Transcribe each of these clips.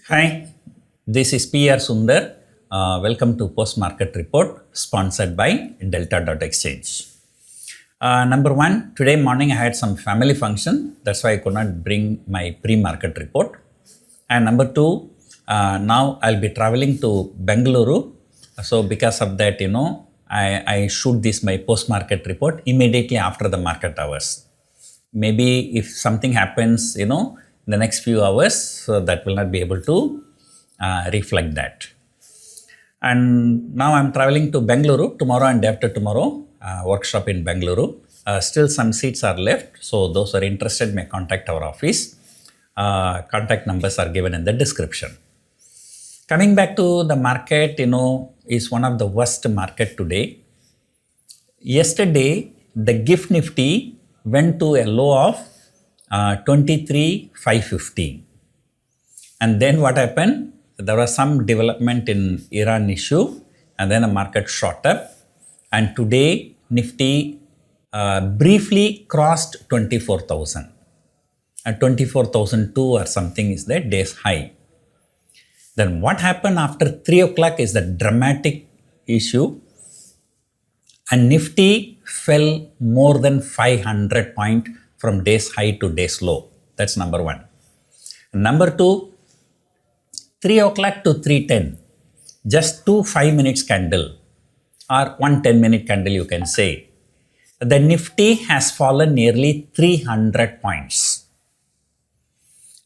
Hi, this is PR Sundar. Welcome to Post Market Report sponsored by Delta.exchange. Number one, today morning I had some family function. That's why I could not bring my pre-market report. And number two, now I'll be traveling to BENGALURU. So because of that, I shoot this my post-market report immediately after the market hours. Maybe if something happens, in the next few hours, so that will not be able to reflect that. And now I'm traveling to BENGALURU tomorrow and day after tomorrow, workshop in BENGALURU. Still some seats are left, so those who are interested may contact our office. Contact numbers are given in the description. Coming back to the market, is one of the worst market today. Yesterday, the GIFT Nifty went to a low of 23,550. And then what happened? There was some development in Iran issue, and then the market shot up. And today, Nifty briefly crossed 24,000. And 24,002 or something is the day's high. Then what happened after 3 o'clock is the dramatic issue. And Nifty fell more than 500 points from day's high to day's low. That's number one. Number two, 3 o'clock to 3:10, just 2 5-minute candle or 1 10-minute candle you can say. The Nifty has fallen nearly 300 points.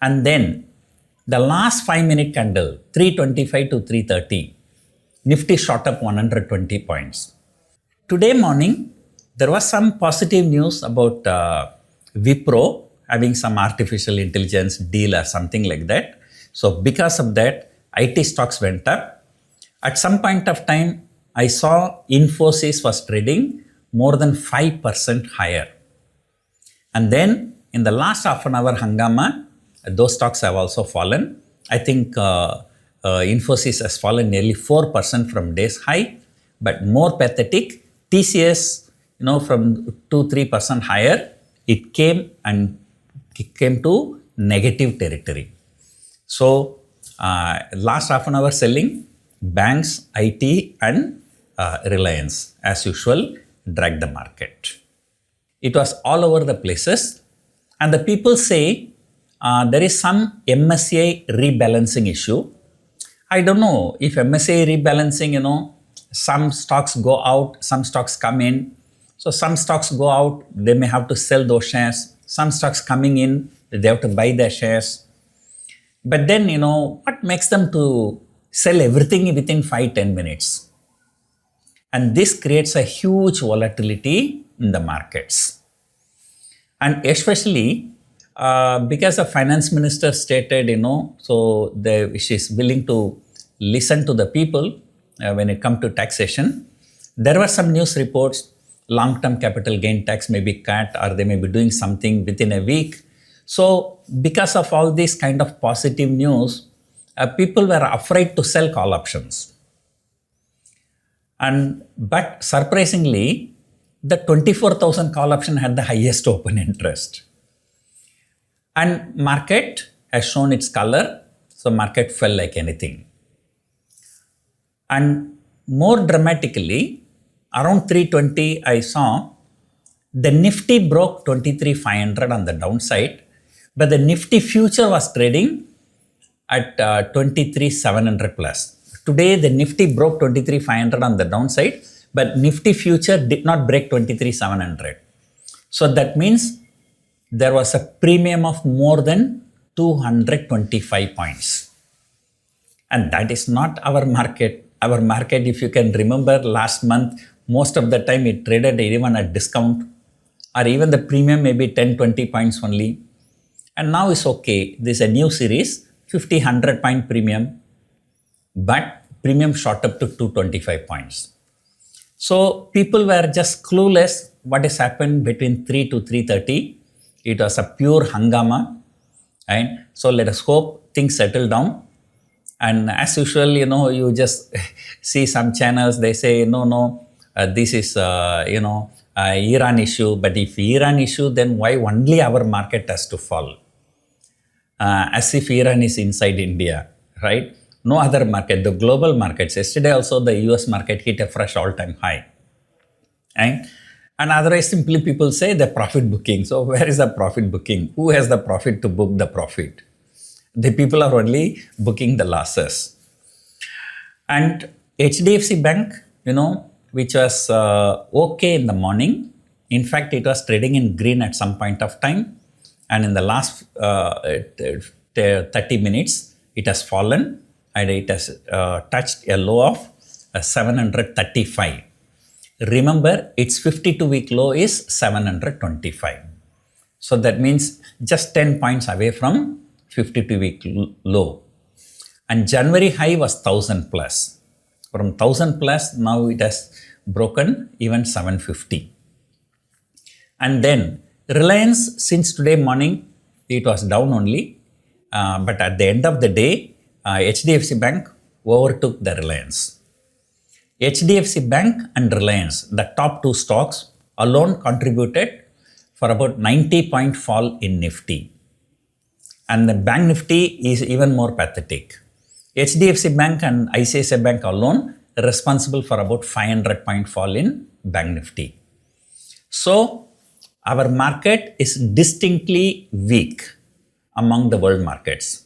And then the last 5-minute candle, 325 to 330, Nifty shot up 120 points. Today morning, there was some positive news about Wipro having some artificial intelligence deal or something like that. So because of that, IT stocks went up. At some point of time, I saw Infosys was trading more than 5% higher. And then in the last half an hour hangama, those stocks have also fallen. I think Infosys has fallen nearly 4% from day's high, but more pathetic, TCS, from 2-3% higher, it came to negative territory. So last half an hour selling, banks, IT and Reliance as usual dragged the market. It was all over the places, and the people say there is some MSCI rebalancing issue. I don't know if MSCI rebalancing, some stocks go out, some stocks come in. So some stocks go out, they may have to sell those shares. Some stocks coming in, they have to buy their shares. But then, what makes them to sell everything within 5-10 minutes? And this creates a huge volatility in the markets. And especially because the finance minister stated, so she's willing to listen to the people when it comes to taxation. There were some news reports, long-term capital gain tax may be cut or they may be doing something within a week. So because of all this kind of positive news, people were afraid to sell call options. But surprisingly, the 24,000 call option had the highest open interest. And market has shown its color, so market fell like anything. And more dramatically, around 3:20, I saw the Nifty broke 23,500 on the downside, but the Nifty future was trading at 23,700 plus. Today, the Nifty broke 23,500 on the downside, but Nifty future did not break 23,700. So that means there was a premium of more than 225 points. And that is not our market. Our market, if you can remember last month, most of the time it traded even at discount, or even the premium may be 10-20 points only. And now it's okay. This is a new series, 50-100 point premium, but premium shot up to 225 points. So people were just clueless what has happened between 3 to 3:30. It was a pure hangama. Right? So let us hope things settle down. And as usual, you just see some channels, they say, this is, Iran issue. But if Iran issue, then why only our market has to fall? As if Iran is inside India. right? No other market, the global markets. Yesterday also the US market hit a fresh all-time high. Right? And otherwise simply people say the profit booking. So where is the profit booking? Who has the profit to book the profit? The people are only booking the losses. And HDFC Bank, which was okay in the morning. In fact, it was trading in green at some point of time. And in the last 30 minutes, it has fallen and it has touched a low of 735. Remember, its 52-week low is 725. So that means just 10 points away from 52-week low. And January high was 1000 plus. From 1000 plus, now it has broken even 750. And then Reliance, since today morning, it was down only. But at the end of the day, HDFC Bank overtook the Reliance. HDFC Bank and Reliance, the top two stocks, alone contributed for about 90-point fall in Nifty. And the Bank Nifty is even more pathetic. HDFC Bank and ICICI Bank alone are responsible for about 500-point fall in Bank Nifty. So, our market is distinctly weak among the world markets.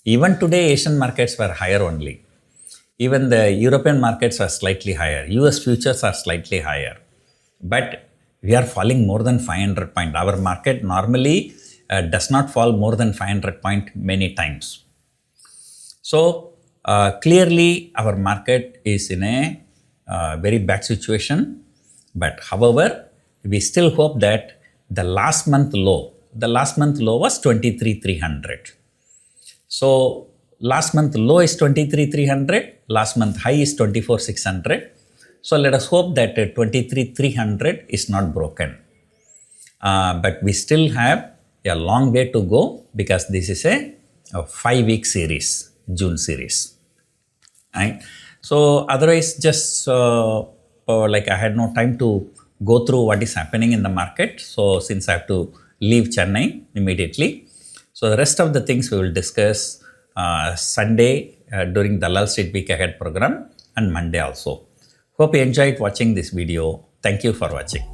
Even today, Asian markets were higher only. Even the European markets are slightly higher. US futures are slightly higher. But we are falling more than 500 points. Our market normally does not fall more than 500 points many times. So clearly our market is in a very bad situation. But however, we still hope that the last month low was 23,300. So last month low is 23,300, last month high is 24,600. So let us hope that 23,300 is not broken. But we still have a long way to go because this is a 5-week series, June series. Right? So otherwise just like I had no time to go through what is happening in the market. So since I have to leave Chennai immediately. So the rest of the things we will discuss Sunday during the Wall Street Week Ahead program and Monday also. Hope you enjoyed watching this video. Thank you for watching.